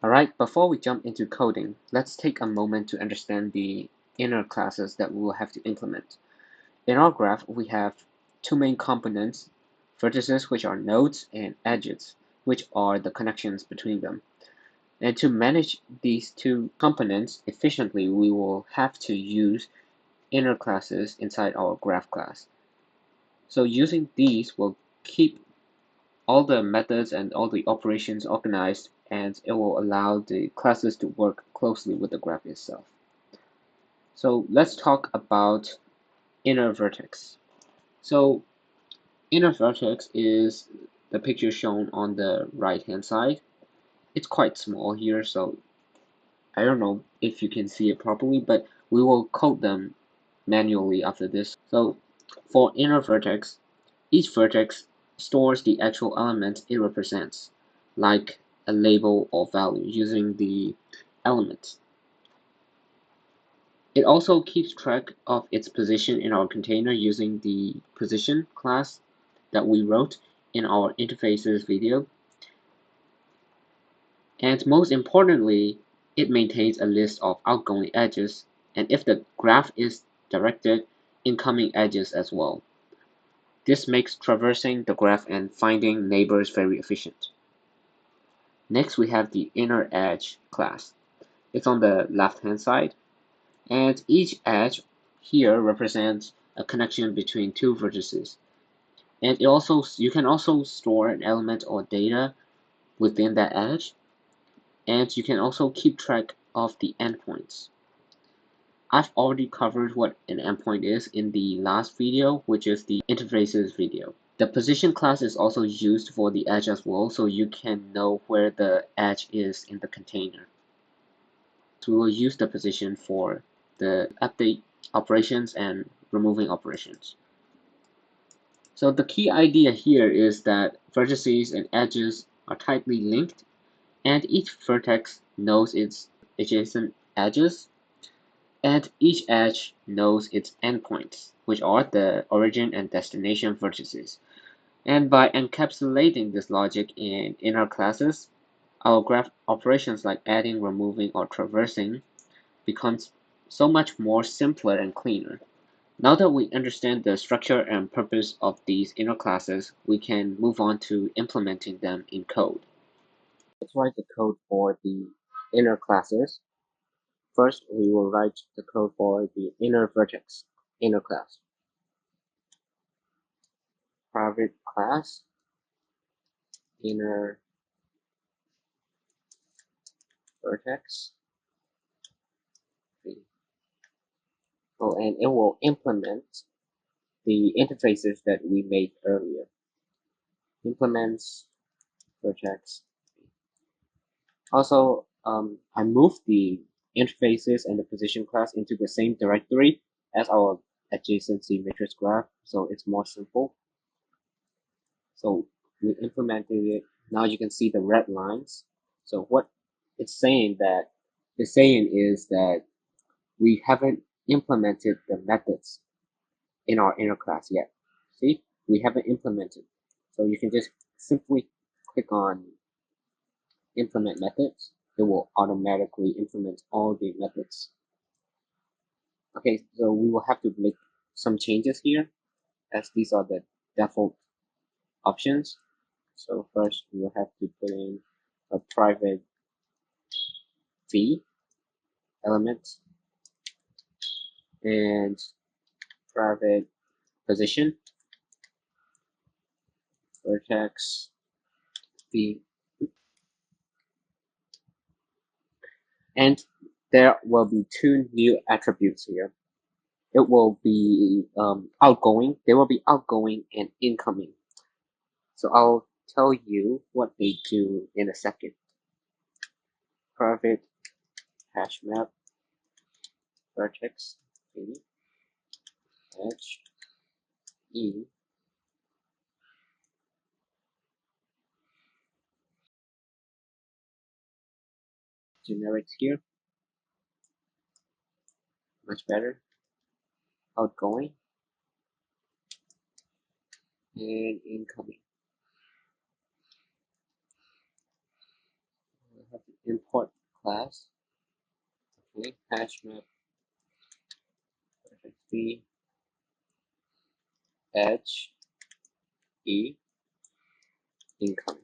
Alright, before we jump into coding, let's take a moment to understand the inner classes that we will have to implement. In our graph, we have two main components, vertices, which are nodes, and edges, which are the connections between them. And to manage these two components efficiently, we will have to use inner classes inside our graph class. So using these will keep all the methods and all the operations organized, and it will allow the classes to work closely with the graph itself. So let's talk about inner vertex. So inner vertex is the picture shown on the right hand side. It's quite small here, so I don't know if you can see it properly, but we will code them manually after this. So for inner vertex, each vertex stores the actual element it represents, like a label or value using the element. It also keeps track of its position in our container using the position class that we wrote in our interfaces video. And most importantly, it maintains a list of outgoing edges, and if the graph is directed, incoming edges as well. This makes traversing the graph and finding neighbors very efficient. Next, we have the inner edge class. It's on the left-hand side, and each edge here represents a connection between two vertices. And you can also store an element or data within that edge, and you can also keep track of the endpoints. I've already covered what an endpoint is in the last video, which is the interfaces video. The position class is also used for the edge as well, so you can know where the edge is in the container. So we will use the position for the update operations and removing operations. So the key idea here is that vertices and edges are tightly linked, and each vertex knows its adjacent edges, and each edge knows its endpoints, which are the origin and destination vertices. And by encapsulating this logic in inner classes, our graph operations like adding, removing, or traversing becomes so much more simpler and cleaner. Now that we understand the structure and purpose of these inner classes, we can move on to implementing them in code. Let's write the code for the inner classes. First, we will write the code for the inner vertex, inner class. Private class, inner vertex. Oh, and it will implement the interfaces that we made earlier. Implements vertex. Also, I moved the interfaces and the position class into the same directory as our adjacency matrix graph, so it's more simple. So we implemented it. Now you can see the red lines. So what it's saying is that we haven't implemented the methods in our inner class yet. See, we haven't implemented. So you can just simply click on implement methods. It will automatically implement all the methods. Okay, so we will have to make some changes here as these are the default options. So first we will have to put in a private v element and private position vertex v, and there will be two new attributes here. It will be outgoing. They will be outgoing and incoming. So I'll tell you what they do in a second. Private hash map vertex v edge e generics here, much better. Outgoing and incoming. have to import class. Okay, hash map vertex B edge E incoming.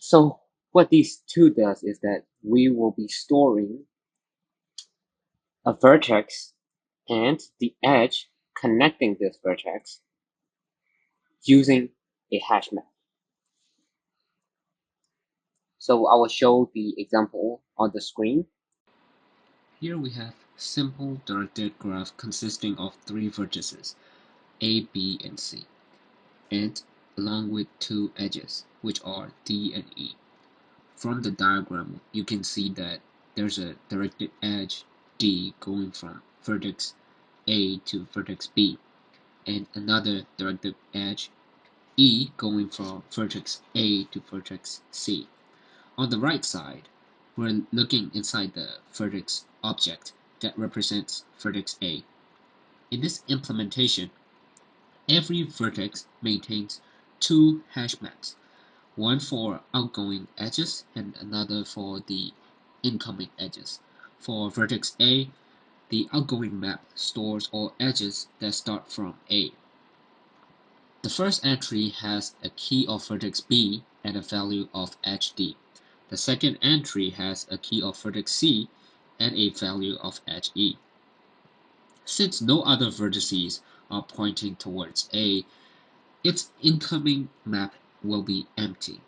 So what these two does is that we will be storing a vertex and the edge connecting this vertex using a hash map. So I will show the example on the screen. Here we have simple directed graph consisting of three vertices, A, B, and C, and along with two edges, which are D and E. From the diagram, you can see that there's a directed edge D going from vertex A to vertex B, and another directed edge E going from vertex A to vertex C. On the right side, we're looking inside the vertex object that represents vertex A. In this implementation, every vertex maintains two hash maps, one for outgoing edges and another for the incoming edges. For vertex A, the outgoing map stores all edges that start from A. The first entry has a key of vertex B and a value of edge D. The second entry has a key of vertex C and a value of edge E. Since no other vertices are pointing towards A, its incoming map will be empty.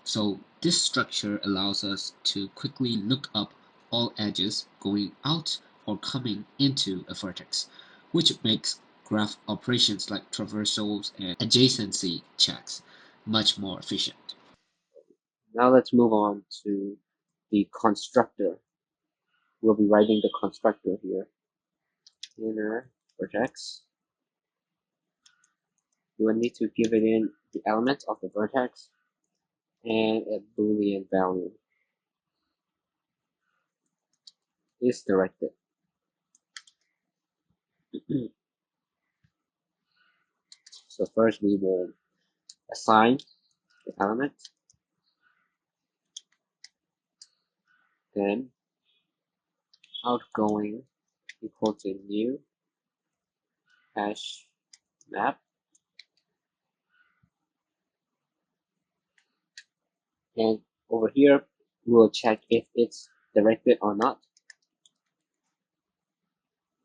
So this structure allows us to quickly look up all edges going out or coming into a vertex, which makes graph operations like traversals and adjacency checks much more efficient. Now let's move on to the constructor. We'll be writing the constructor here. Inner vertex. You will need to give it in the element of the vertex and a Boolean value is directed. So first we will assign the element, then outgoing equal to new hash map, and over here we'll check if it's directed or not.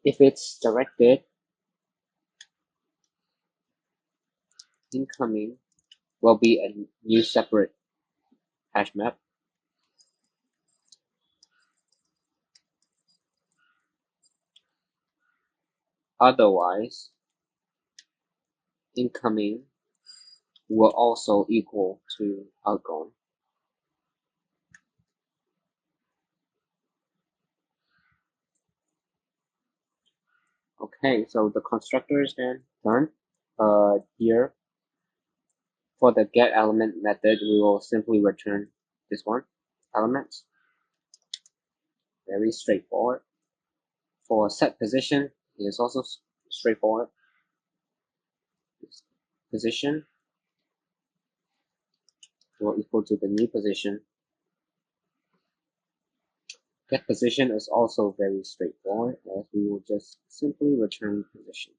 If it's directed, incoming will be a new separate hash map. Otherwise, incoming will also equal to outgoing. Okay, so the constructor is then done. Here, for the get element method, we will simply return this one, elements. Very straightforward. For set position, it is also straightforward. Position will equal to the new position. Get position is also very straightforward, as we will just simply return position.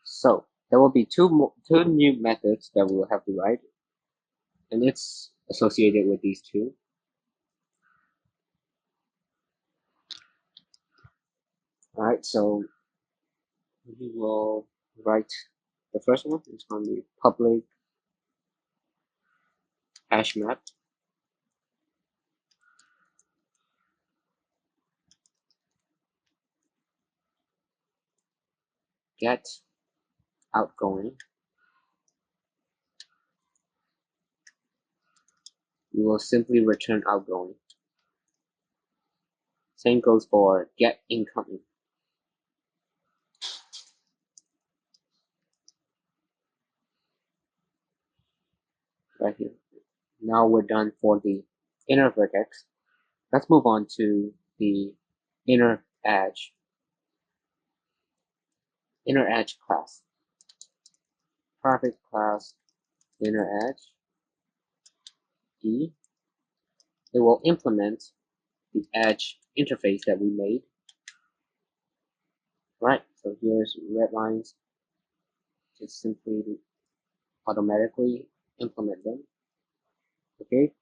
So there will be two new methods that we will have to write, and it's associated with these two. All right, so we will write the first one. It's going to be public hash map get outgoing. We will simply return outgoing. Same goes for get incoming. Right here. Now we're done for the inner vertex. Let's move on to the inner edge class. Private class inner edge E it will implement the edge interface that we made. Right, so here's red lines, just simply automatically implement them. Okay,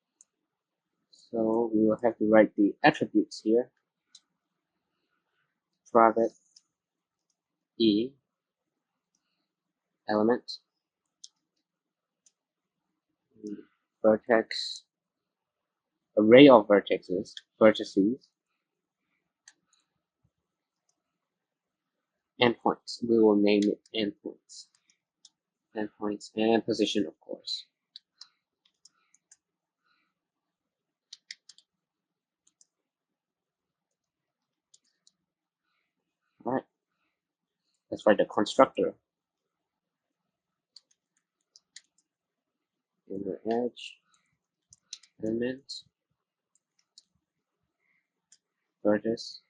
so we will have to write the attributes here. Private E element vertex array of vertices endpoints. We will name it endpoints and position, of course. All right, let's write the constructor. Inner edge element vertex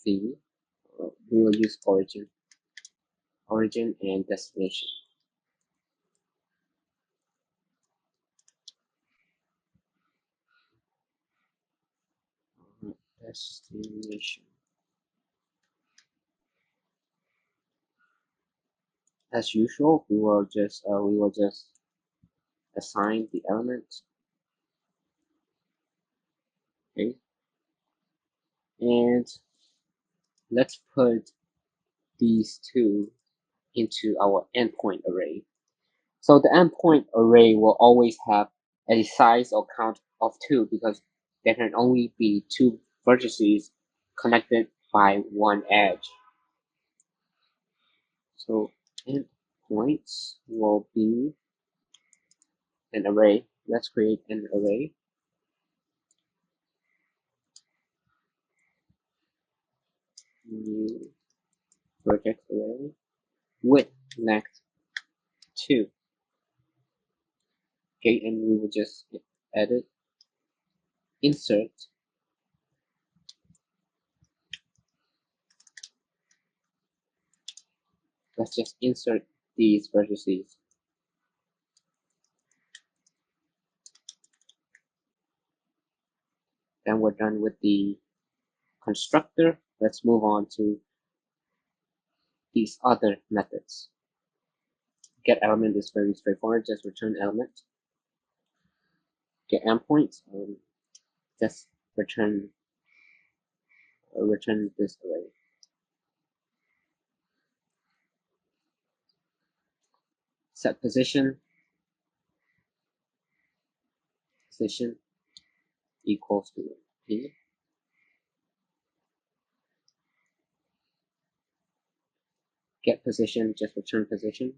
V. We will use origin and destination. Destination. As usual, we will just assign the element. Okay, and let's put these two into our endpoint array. So the endpoint array will always have a size or count of 2 because there can only be 2 vertices connected by one edge. So endpoints will be an array. Let's create an array. New vertex array with next 2. Okay, and we will just edit, insert, let's just insert these vertices. Then we're done with the constructor. Let's move on to these other methods. Get element is very straightforward, just return element. Get endpoint, just return this array. Set position equals to P. Get position, just return position.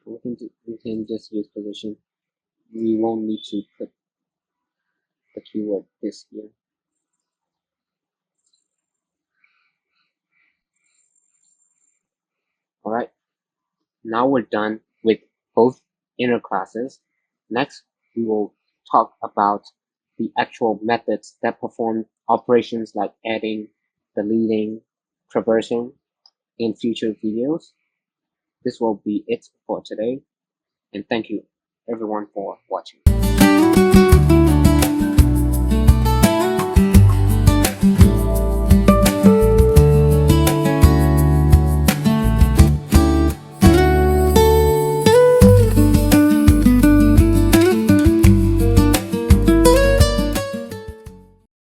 We can just use position. We won't need to put the keyword this here. All right, now we're done with both inner classes. Next, we will talk about the actual methods that perform operations like adding, deleting, traversing in future videos. This will be it for today, and thank you everyone for watching.